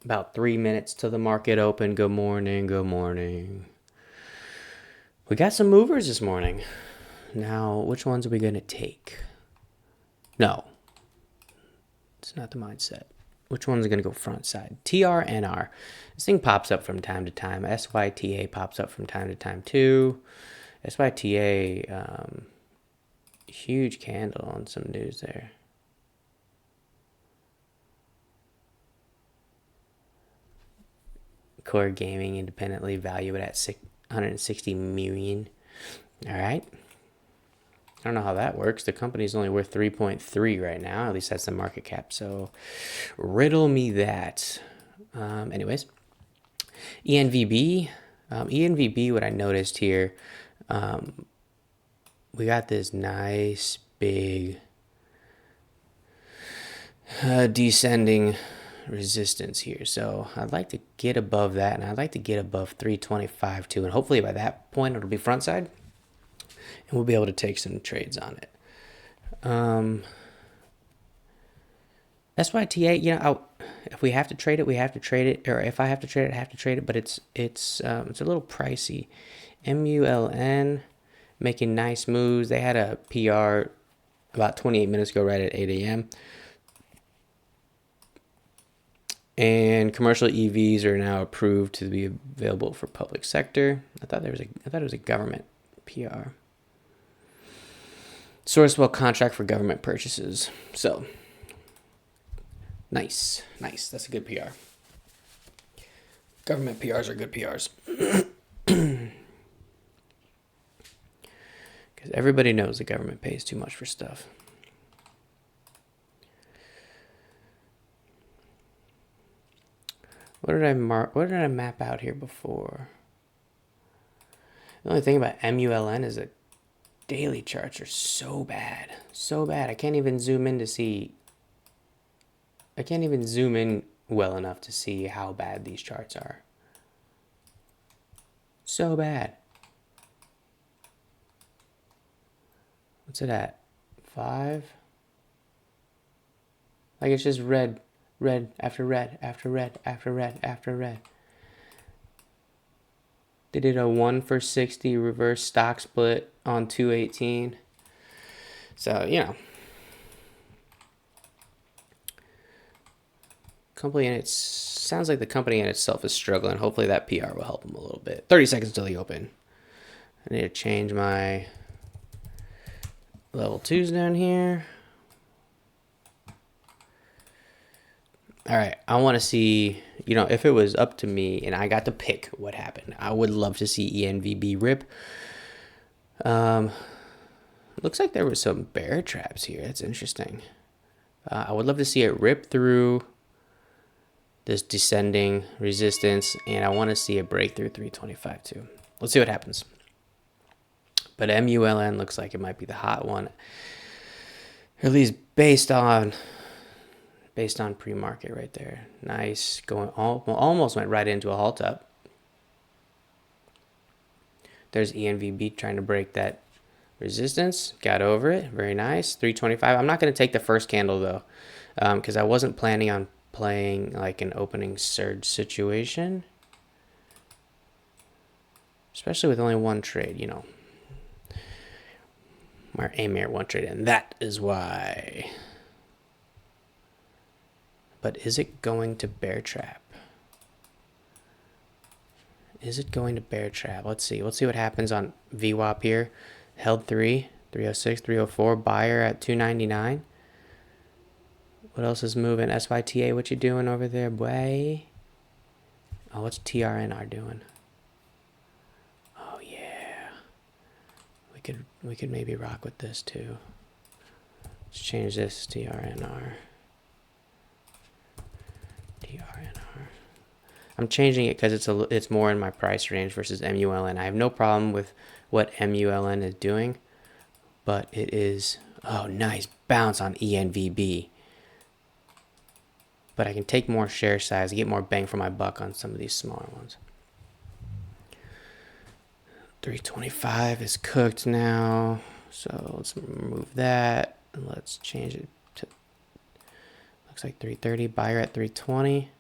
About 3 minutes till the market open. Good morning. Good morning. We got some movers this morning. Now, which ones are we going to take? No. It's not the mindset. Which one's going to go front side? TRNR. This thing pops up from time to time. SYTA pops up from time to time too. SYTA, huge candle on some news there. Core Gaming independently value it at 660 million. All right. I don't know how that works. The company's only worth 3.3 right now. At least that's the market cap. So riddle me that. Anyways, ENVB. ENVB, what I noticed here, we got this nice big descending resistance here. So I'd like to get above that, and I'd like to get above 325 too. And hopefully by that point, it'll be front side. And we'll be able to take some trades on it. SYTA, you know, if we have to trade it, we have to trade it. Or if I have to trade it, I have to trade it. But it's a little pricey. MULN making nice moves. They had a PR about 28 minutes ago, right at 8 a.m. And commercial EVs are now approved to be available for public sector. I thought it was a government PR. Sourcewell contract for government purchases. So, nice. That's a good PR. Government PRs are good PRs. Because everybody knows the government pays too much for stuff. What did I map out here before? The only thing about MULN is that daily charts are so bad. I can't even zoom in well enough to see how bad these charts are. So bad. What's it at? 5? Like it's just red after red after red after red after red. They did a 1 for 60 reverse stock split on 218. So, you know. Sounds like the company in itself is struggling. Hopefully that PR will help them a little bit. 30 seconds till the open. I need to change my level 2s down here. All right, I want to see, you know, if it was up to me and I got to pick what happened, I would love to see ENVB rip. Looks like there were some bear traps here. That's interesting. I would love to see it rip through this descending resistance, and I want to see it break through 325 too. Let's see what happens. But MULN looks like it might be the hot one, or at least based on pre-market right there. Nice, going almost went right into a halt up. There's ENVB trying to break that resistance. Got over it. Very nice. 325. I'm not going to take the first candle though, because I wasn't planning on playing like an opening surge situation, especially with only one trade. You know, we're aiming at one trade, and that is why. But is it going to bear trap? Is it going to bear trap? Let's see. Let's see what happens on VWAP here. Held 306, 304. Buyer at 299. What else is moving? SYTA, what you doing over there, boy? Oh, what's TRNR doing? Oh yeah. We could maybe rock with this too. Let's change this to TRNR. I'm changing it because it's more in my price range versus MULN. I have no problem with what MULN is doing, but it is, oh, nice bounce on ENVB. But I can take more share size, get more bang for my buck on some of these smaller ones. 325 is cooked now, so let's remove that and let's change it to, looks like 330. Buyer at 320.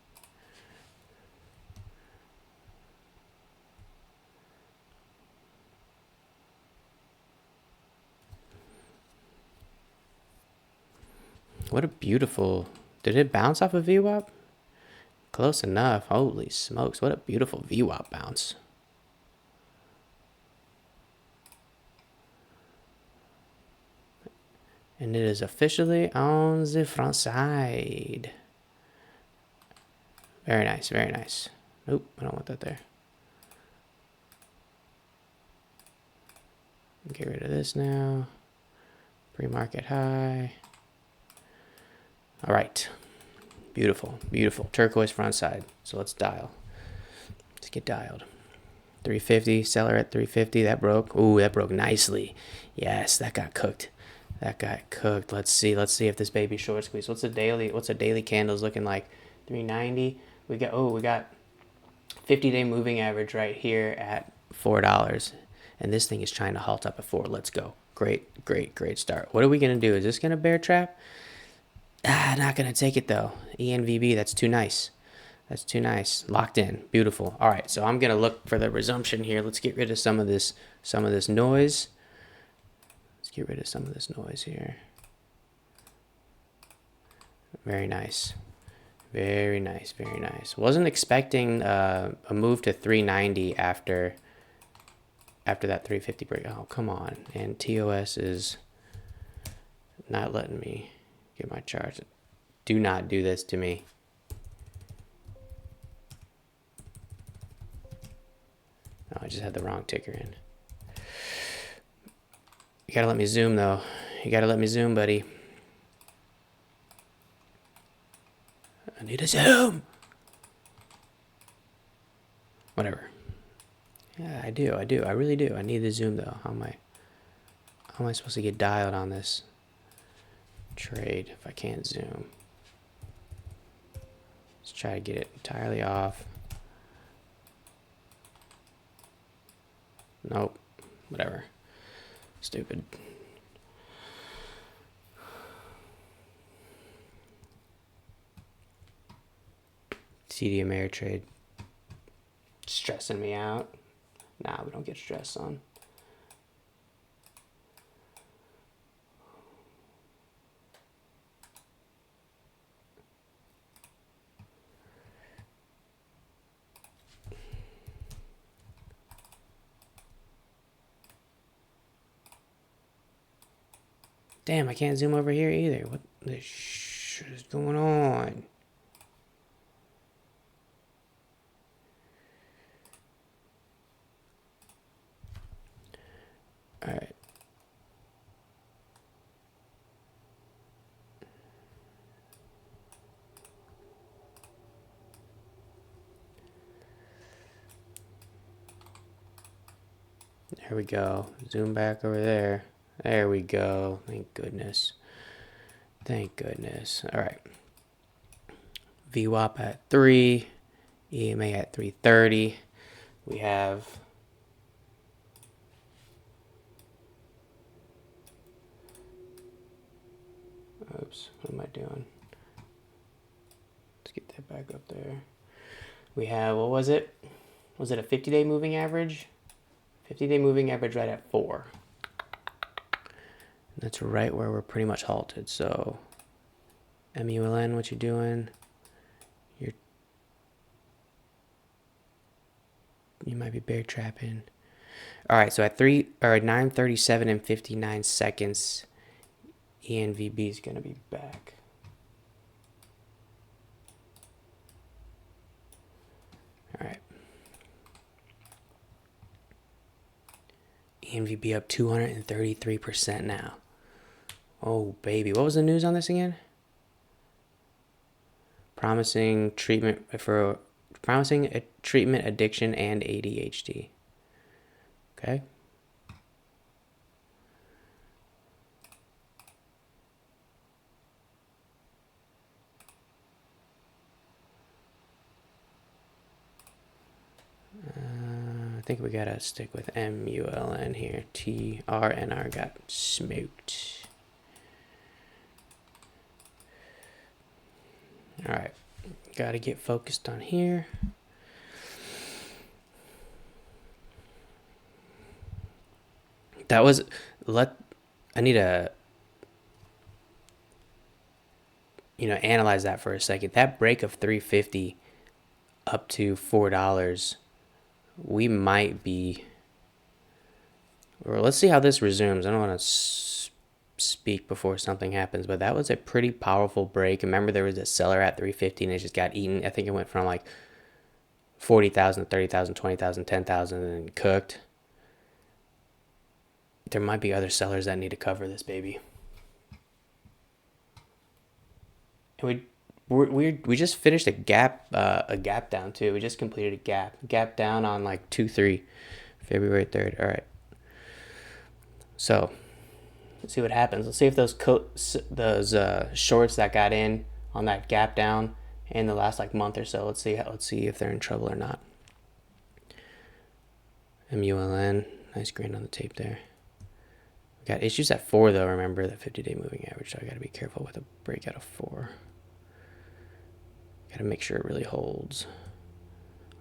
What a beautiful, did it bounce off of VWAP? Close enough. Holy smokes, what a beautiful VWAP bounce. And it is officially on the front side. Very nice, very nice. Nope, I don't want that there. Get rid of this now. Pre-market high. All right. Beautiful, beautiful. Turquoise front side. So let's dial. Let's get dialed. 350, seller at 350. That broke. Ooh, that broke nicely. Yes, that got cooked. That got cooked. Let's see if this baby short squeeze. What's a daily candles looking like? 390. We got 50-day moving average right here at $4. And this thing is trying to halt up at 4. Let's go. Great, great, great start. What are we going to do? Is this going to bear trap? Not going to take it, though. ENVB, that's too nice. That's too nice. Locked in. Beautiful. All right, so I'm going to look for the resumption here. Let's get rid of some of this noise. Let's get rid of some of this noise here. Very nice. Very nice, very nice. Wasn't expecting a move to 390 after that 350 break. Oh, come on. And TOS is not letting me get my charts. Do not do this to me. Oh, I just had the wrong ticker in. You gotta let me zoom, though. You gotta let me zoom, buddy. I need a zoom. Whatever. Yeah, I do. I really do. I need the zoom, though. How am I supposed to get dialed on this trade if I can't zoom? Let's try to get it entirely off. Nope. Whatever. Stupid. TD Ameritrade. Stressing me out. Nah, we don't get stressed on. Damn, I can't zoom over here either. What the shit is going on? All right. There we go. Zoom back over there. There we go. Thank goodness. Thank goodness. All right. VWAP at 3. EMA at 330. We have oops, what am I doing? Let's get that back up there. We have, what was it? Was it a 50-day moving average? 50-day moving average right at 4. That's right where we're pretty much halted. So MULN, what you doing? You might be bear trapping. All right, so at 9:37 and 59 seconds, ENVB is gonna be back. All right. ENVB up 233% now. Oh baby, what was the news on this again? Promising a treatment addiction and ADHD. Okay. I think we gotta stick with MULN here. TRNR got smoked. All right, gotta get focused on here. That was I need a analyze that for a second. That break of 350 up to $4, we might be, or let's see how this resumes. I don't want to speak before something happens, but that was a pretty powerful break. Remember, there was a seller at 350 and it just got eaten. I think it went from like 40,000, 30,000, 20,000, 10,000 and cooked. There might be other sellers that need to cover this baby. And we just finished a gap down too. We just completed a gap down on like 2-3, February 3rd. All right. So let's see what happens. Let's see if those shorts that got in on that gap down in the last like month or so. Let's see if they're in trouble or not. MULN, nice green on the tape there. We got issues at 4 though. Remember that 50-day moving average. So I got to be careful with a breakout of 4. Got to make sure it really holds.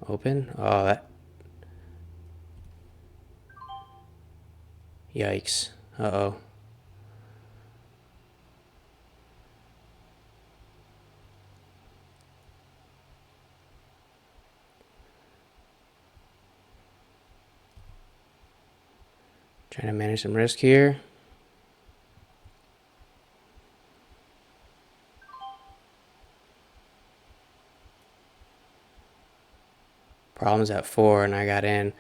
Open. Oh, that. Yikes. Uh-oh. Trying to manage some risk here. Problems at 4, and I got in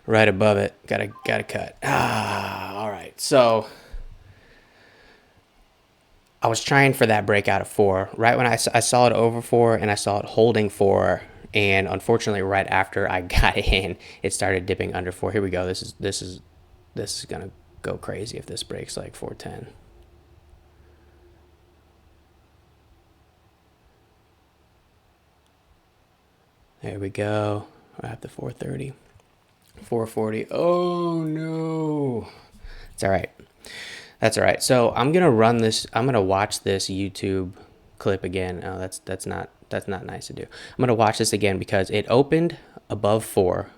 right above it. Gotta cut. All right. So I was trying for that breakout of 4. Right when I saw it over 4, and I saw it holding 4, and unfortunately, right after I got in, it started dipping under 4. Here we go. This is gonna go crazy if this breaks like 410. There we go. Right up to 430. 440. Oh no. It's all right. That's all right. So I'm gonna watch this YouTube clip again. Oh, that's not nice to do. I'm gonna watch this again because it opened above 4.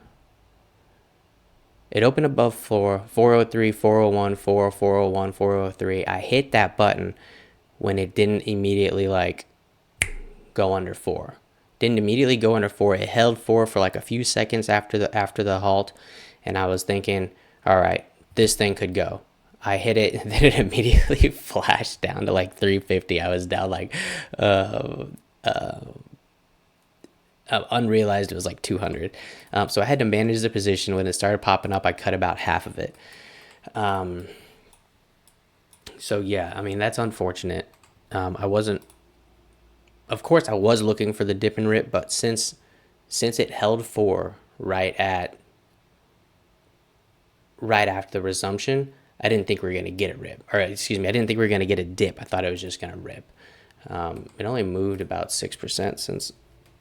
It opened above 4, 403, 401, 401, 403. I hit that button when it didn't immediately like go under 4. Didn't immediately go under 4. It held 4 for like a few seconds after the halt, and I was thinking, all right, this thing could go. I hit it, and then it immediately flashed down to like 350. I was down like unrealized it was like 200. So I had to manage the position. When it started popping up, I cut about half of it. So yeah, I mean, that's unfortunate. Of course I was looking for the dip and rip, but since it held 4 right after the resumption, I didn't think we were going to get a rip. Or excuse me, I didn't think we were going to get a dip. I thought it was just going to rip. It only moved about 6%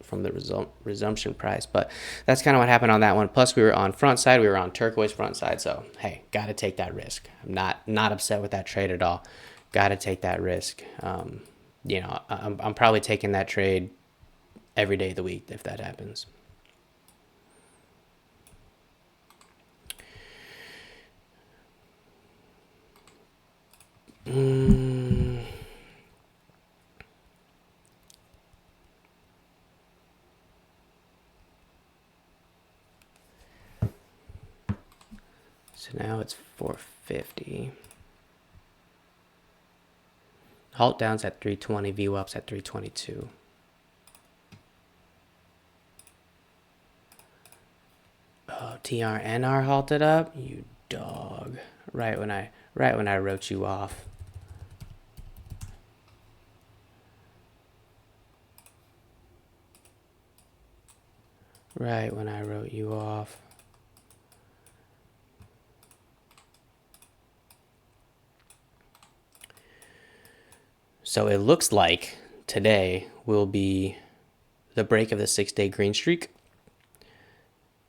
from the resumption price, but that's kind of what happened on that one. Plus we were on front side, we were on turquoise front side, so hey, got to take that risk. I'm not upset with that trade at all. Got to take that risk. I'm probably taking that trade every day of the week if that happens. So now it's 450. Halt down's at 320, VWAP's at 322. Oh, TRNR halted up? You dog. Right when I wrote you off. Right when I wrote you off. So it looks like today will be the break of the 6-day green streak.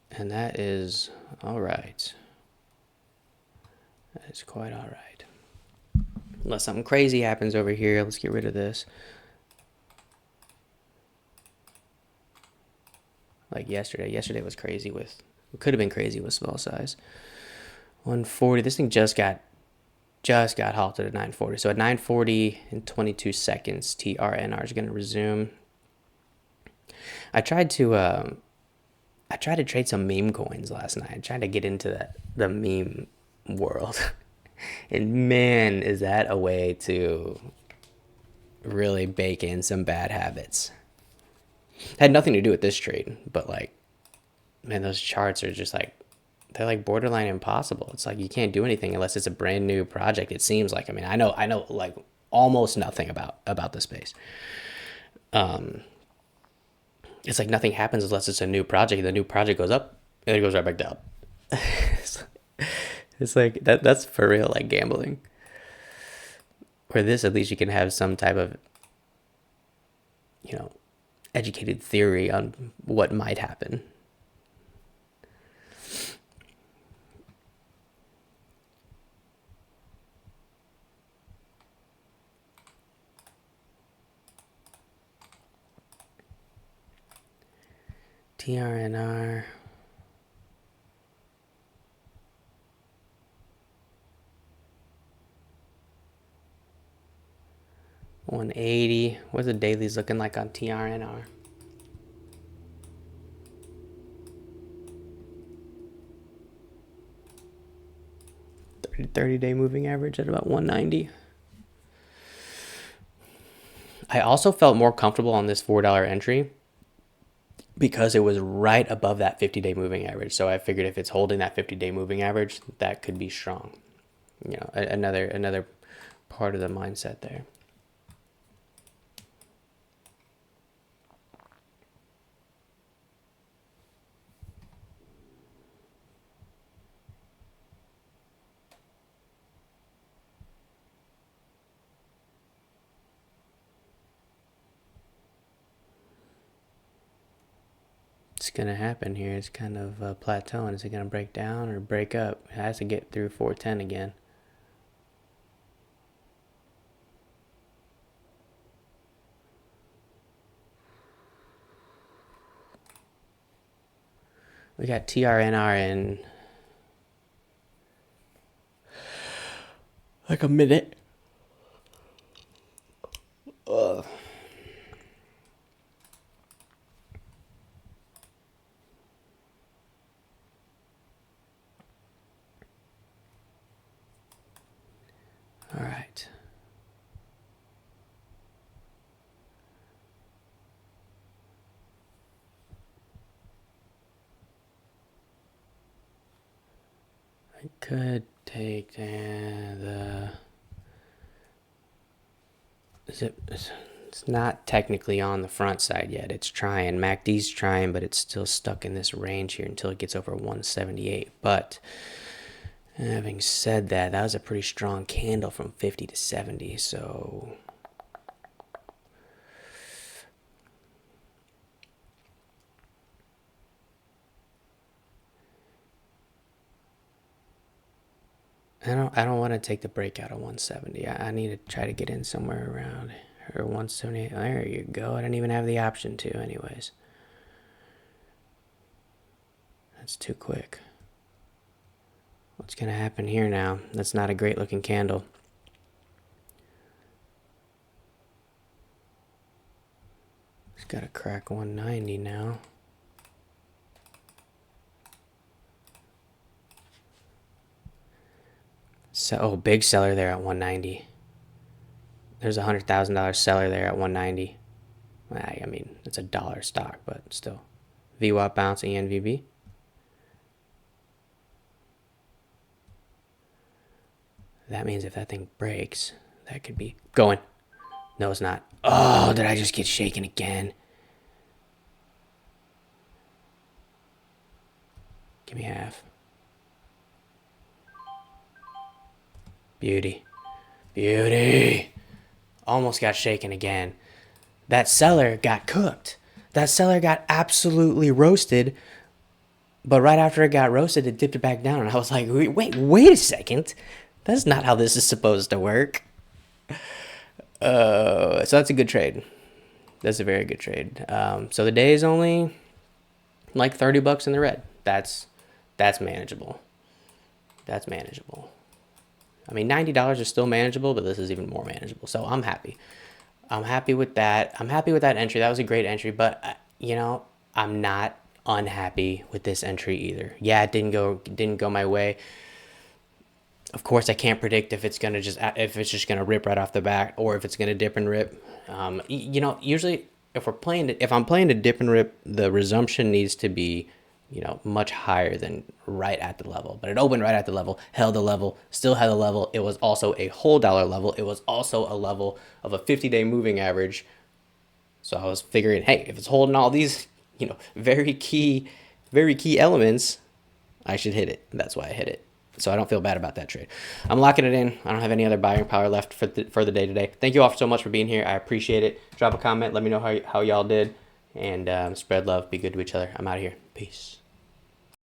And that is all right. That is quite all right. Unless something crazy happens over here. Let's get rid of this. Like yesterday. Yesterday was crazy with, it could have been crazy with small size. 140. This thing just got just got halted at 940. So at 940 and 22 seconds, TRNR is going to resume. I tried to trade some meme coins last night. I tried to get into the meme world. And man, is that a way to really bake in some bad habits. Had nothing to do with this trade, but like, man, those charts are just like, they're like borderline impossible. It's like you can't do anything unless it's a brand new project. It seems like. I mean, I know like almost nothing about the space. It's like nothing happens unless it's a new project. The new project goes up and it goes right back down. It's like that's for real, like gambling. Where this, at least you can have some type of, educated theory on what might happen. TRNR. $180. What's the dailies looking like on TRNR? 30-day moving average at about 190. I also felt more comfortable on this $4 entry because it was right above that 50-day moving average. So I figured if it's holding that 50-day moving average, that could be strong. Another part of the mindset there. It's gonna happen here. It's kind of plateauing. Is it gonna break down or break up? It has to get through 410 again. We got TRNR in like a minute. Ugh. All right. I could take the. It's not technically on the front side yet. It's trying. MACD's trying, but it's still stuck in this range here until it gets over 178. But having said that, that was a pretty strong candle from 50 to 70. So I don't want to take the breakout of 170. I need to try to get in somewhere around or 178. There you go. I didn't even have the option to, anyways. That's too quick. What's gonna happen here now? That's not a great looking candle. It's gotta crack 190 now. So, big seller there at 190. There's a $100,000 seller there at 190. I mean, it's a dollar stock, but still. VWAP bounce, ENVB. That means if that thing breaks, that could be going. No, it's not. Oh, did I just get shaken again? Give me half. Beauty. Beauty. Almost got shaken again. That seller got cooked. That seller got absolutely roasted. But right after it got roasted, it dipped it back down. And I was like, wait a second. That's not how this is supposed to work. So that's a good trade. That's a very good trade. So the day is only like $30 in the red. That's manageable. That's manageable. I mean, $90 is still manageable, but this is even more manageable. So I'm happy. I'm happy with that. I'm happy with that entry. That was a great entry, but you know, I'm not unhappy with this entry either. Yeah, it didn't go my way. Of course, I can't predict if it's just gonna rip right off the bat or if it's gonna dip and rip. You know, usually if I'm playing a dip and rip, the resumption needs to be, you know, much higher than right at the level. But it opened right at the level, held the level, still had the level. It was also a whole dollar level. It was also a level of a 50-day moving average. So I was figuring, hey, if it's holding all these, you know, very key elements, I should hit it. That's why I hit it. So I don't feel bad about that trade. I'm locking it in. I don't have any other buying power left for the day today. Thank you all so much for being here. I appreciate it. Drop a comment. Let me know how y'all did. And spread love. Be good to each other. I'm out of here. Peace.